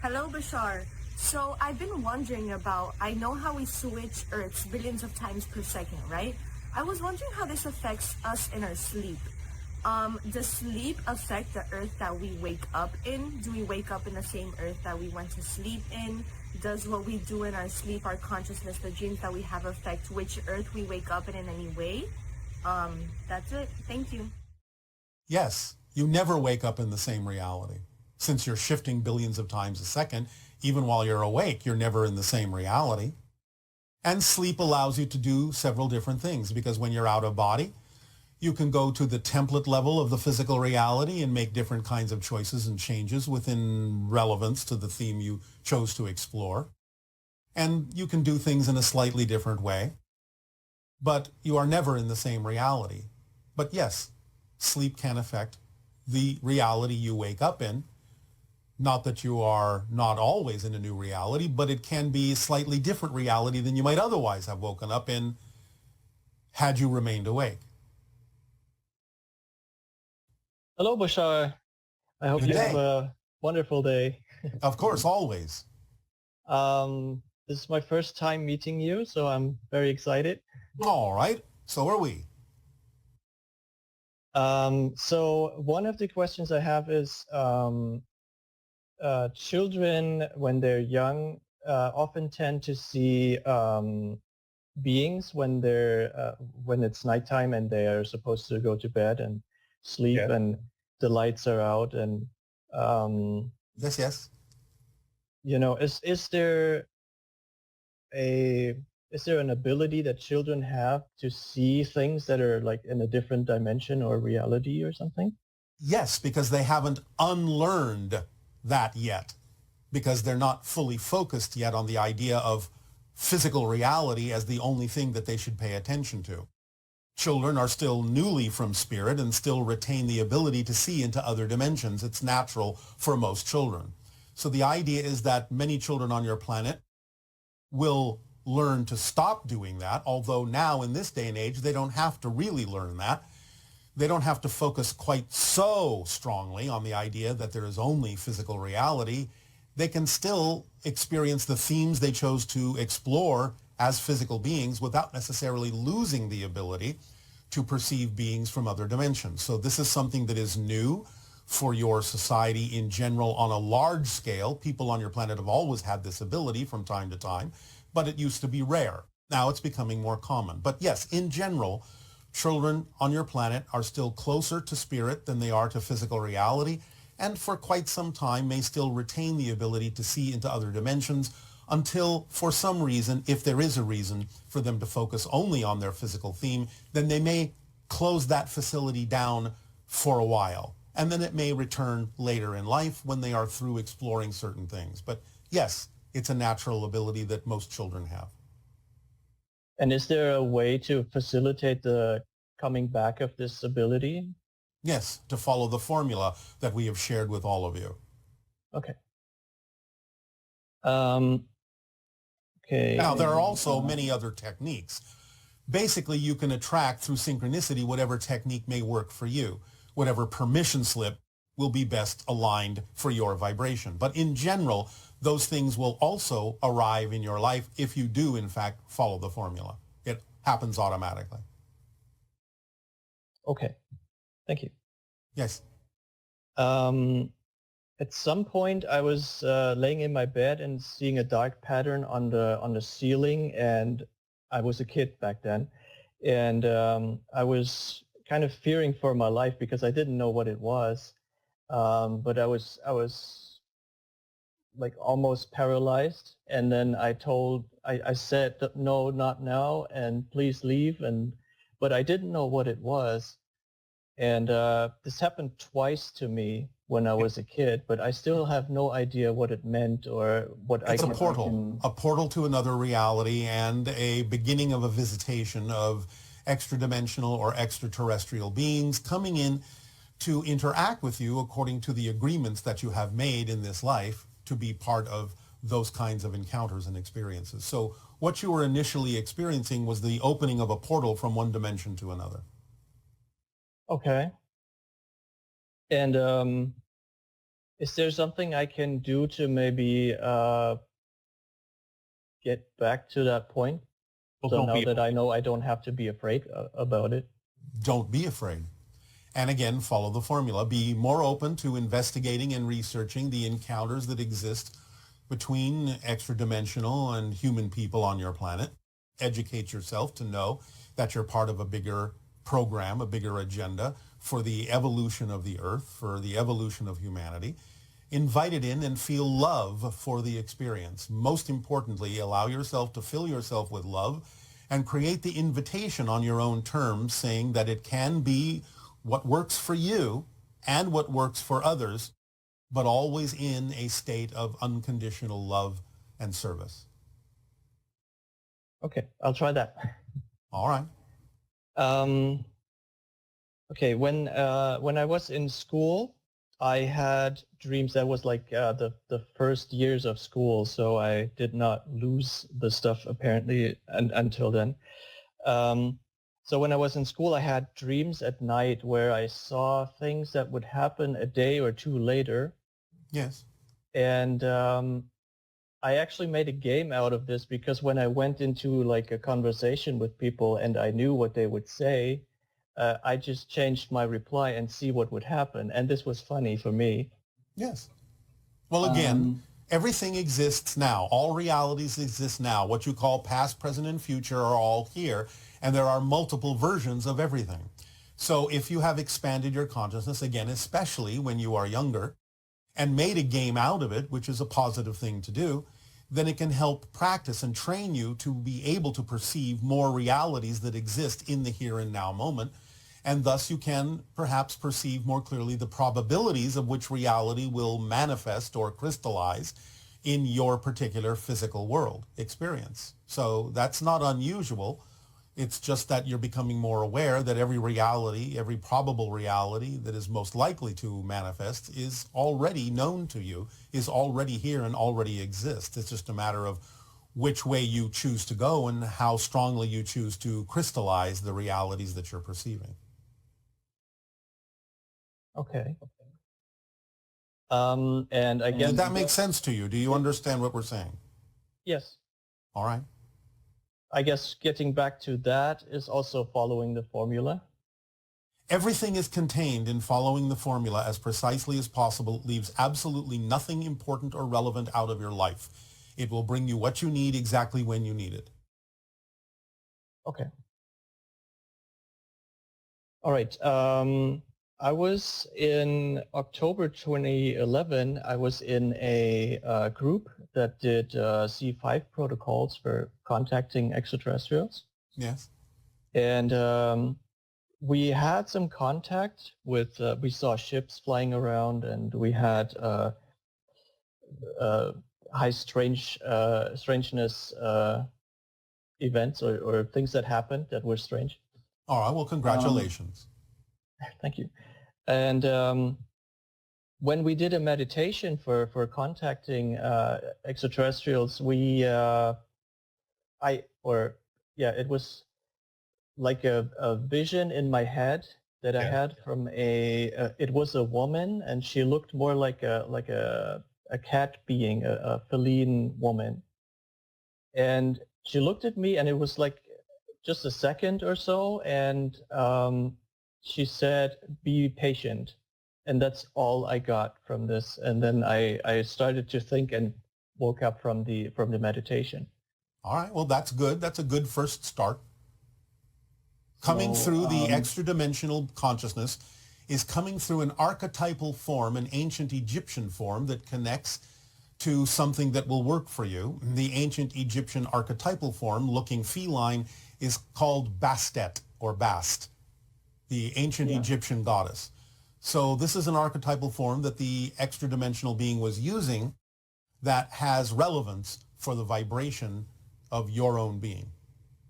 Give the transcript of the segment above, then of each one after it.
Hello, Bashar. So I've been wondering about, I know how we switch Earths billions of times per second, right? I was wondering how this affects us in our sleep. Does sleep affect the Earth that we wake up in? Do we wake up in the same Earth that we went to sleep in? Does what we do in our sleep, our consciousness, the dreams that we have affect which Earth we wake up in any way? That's it. Thank you. Yes, you never wake up in the same reality. Since you're shifting billions of times a second, even while you're awake, you're never in the same reality. And sleep allows you to do several different things because when you're out of body, you can go to the template level of the physical reality and make different kinds of choices and changes within relevance to the theme you chose to explore. And you can do things in a slightly different way. But you are never in the same reality. But yes, sleep can affect the reality you wake up in. Not that you are not always in a new reality, but it can be a slightly different reality than you might otherwise have woken up in had you remained awake. Hello, Bashar. I hope Good you day. have a wonderful day. Of course, always. This is my first time meeting you, so I'm very excited. All right, so are we. So one of the questions I have is children, when they're young, often tend to see beings when when it's nighttime and they are supposed to go to bed and sleep, and the lights are out, and Yes. is there an ability that children have to see things that are like in a different dimension or reality or something? Yes, because they haven't unlearned that yet, because they're not fully focused yet on the idea of physical reality as the only thing that they should pay attention to. Children are still newly from spirit and still retain the ability to see into other dimensions. It's natural for most children. So the idea is that many children on your planet will learn to stop doing that, although now in this day and age, they don't have to really learn that. They don't have to focus quite so strongly on the idea that there is only physical reality. They can still experience the themes they chose to explore as physical beings without necessarily losing the ability to perceive beings from other dimensions. So this is something that is new for your society in general on a large scale. People on your planet have always had this ability from time to time, but it used to be rare. Now it's becoming more common. But yes, in general, children on your planet are still closer to spirit than they are to physical reality, and for quite some time may still retain the ability to see into other dimensions until, for some reason, if there is a reason for them to focus only on their physical theme, then they may close that facility down for a while. And then it may return later in life when they are through exploring certain things. But yes, it's a natural ability that most children have. And is there a way to facilitate the coming back of this ability? Yes, to follow the formula that we have shared with all of you. Okay. Okay. Now, there are also many other techniques. Basically, you can attract through synchronicity whatever technique may work for you. Whatever permission slip will be best aligned for your vibration. But in general, those things will also arrive in your life if you do, in fact, follow the formula. It happens automatically. Okay. Thank you. Yes. At some point, I was laying in my bed and seeing a dark pattern on the ceiling, and I was a kid back then, and I was kind of fearing for my life because I didn't know what it was, but I was like almost paralyzed, and then I said, no, not now, and please leave, but I didn't know what it was, and this happened twice to me when I was a kid, but I still have no idea what it meant or what It's a portal to another reality and a beginning of a visitation of extra-dimensional or extraterrestrial beings coming in to interact with you according to the agreements that you have made in this life to be part of those kinds of encounters and experiences. So what you were initially experiencing was the opening of a portal from one dimension to another. Okay. And Is there something I can do to maybe get back to that point? Well, So don't now be that I know I don't have to be afraid about it. don't be afraid. And again, follow the formula. Be more open to investigating and researching the encounters that exist between extra-dimensional and human people on your planet. Educate yourself to know that you're part of a bigger program, a bigger agenda for the evolution of the Earth, for the evolution of humanity. Invite it in and feel love for the experience. Most importantly, allow yourself to fill yourself with love and create the invitation on your own terms, saying that it can be what works for you and what works for others, but always in a state of unconditional love and service. Okay, I'll try that. All right. Okay, when I was in school, I had dreams. That was like the first years of school, so I did not lose the stuff apparently until then. So when I was in school, I had dreams at night where I saw things that would happen a day or two later. Yes. And I actually made a game out of this because when I went into like a conversation with people and I knew what they would say, I just changed my reply and see what would happen. And this was funny for me. Yes. Well, again, everything exists now. All realities exist now. What you call past, present, and future are all here. And there are multiple versions of everything. So if you have expanded your consciousness, again, especially when you are younger, and made a game out of it, which is a positive thing to do, then it can help practice and train you to be able to perceive more realities that exist in the here and now moment. And thus you can perhaps perceive more clearly the probabilities of which reality will manifest or crystallize in your particular physical world experience. So that's not unusual. It's just that you're becoming more aware that every reality, every probable reality that is most likely to manifest is already known to you, is already here and already exists. It's just a matter of which way you choose to go and how strongly you choose to crystallize the realities that you're perceiving. Okay. And I guess... Did that make sense to you? Do you understand what we're saying? Yes. All right. I guess getting back to that is also following the formula. Everything is contained in following the formula as precisely as possible. It leaves absolutely nothing important or relevant out of your life. It will bring you what you need exactly when you need it. Okay. All right. I was in October 2011, I was in a group that did C5 protocols for contacting extraterrestrials. Yes. And we had some contact with, we saw ships flying around, and we had high strangeness events or things that happened that were strange. All right. Well, congratulations. Thank you. And when we did a meditation for contacting extraterrestrials, it was like a vision in my head that I had from it was a woman, and she looked more like a cat being, a feline woman. And she looked at me, and it was like just a second or so, and she said, "Be patient." And that's all I got from this. And then I started to think and woke up from the meditation. All right. Well, that's good. That's a good first start. Coming through the extra-dimensional consciousness is coming through an archetypal form, an ancient Egyptian form that connects to something that will work for you. The ancient Egyptian archetypal form, looking feline, is called Bastet or Bast, the ancient Egyptian goddess. So this is an archetypal form that the extra-dimensional being was using that has relevance for the vibration of your own being.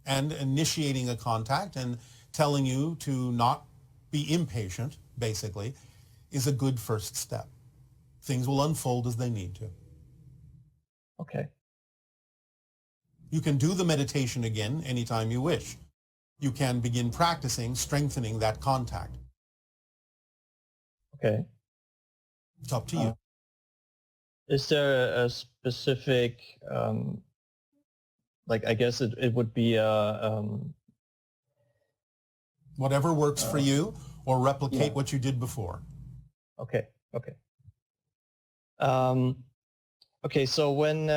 And initiating a contact and telling you to not be impatient, basically, is a good first step. Things will unfold as they need to. Okay. You can do the meditation again anytime you wish. You can begin practicing, strengthening that contact. Okay. It's up to you. Is there a specific, like I guess it would be Whatever works for you, or replicate yeah. what you did before. Okay. Okay. Okay. So when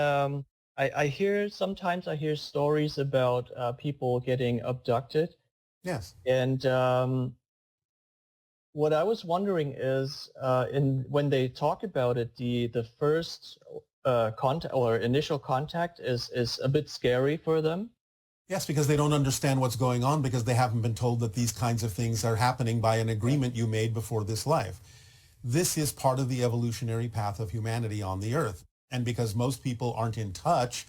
I hear sometimes I hear stories about people getting abducted, Yes. and what I was wondering is, when they talk about it, the first contact or initial contact is a bit scary for them. Yes, because they don't understand what's going on, because they haven't been told that these kinds of things are happening by an agreement you made before this life. This is part of the evolutionary path of humanity on the earth. And because most people aren't in touch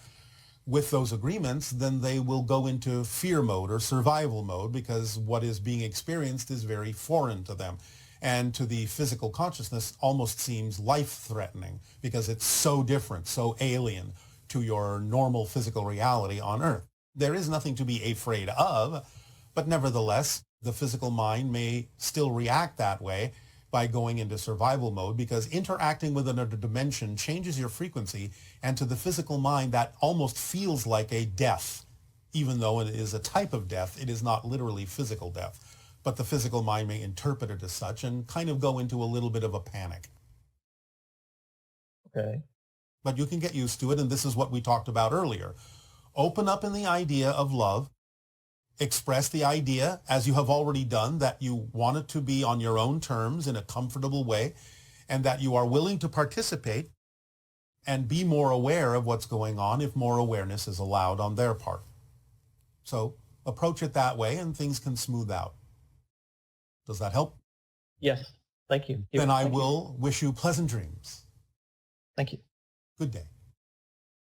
with those agreements, then they will go into fear mode or survival mode, because what is being experienced is very foreign to them. And to the physical consciousness almost seems life-threatening, because it's so different, so alien to your normal physical reality on earth. There is nothing to be afraid of, but nevertheless, the physical mind may still react that way by going into survival mode, because interacting with another dimension changes your frequency, and to the physical mind that almost feels like a death. Even though it is a type of death, it is not literally physical death. But the physical mind may interpret it as such and kind of go into a little bit of a panic. Okay. But you can get used to it, and this is what we talked about earlier. Open up in the idea of love. Express the idea, as you have already done, that you want it to be on your own terms in a comfortable way, and that you are willing to participate and be more aware of what's going on if more awareness is allowed on their part. So approach it that way, and things can smooth out. Does that help? Yes. Thank you. Then I Thank you. will wish you pleasant dreams. Thank you. Good day.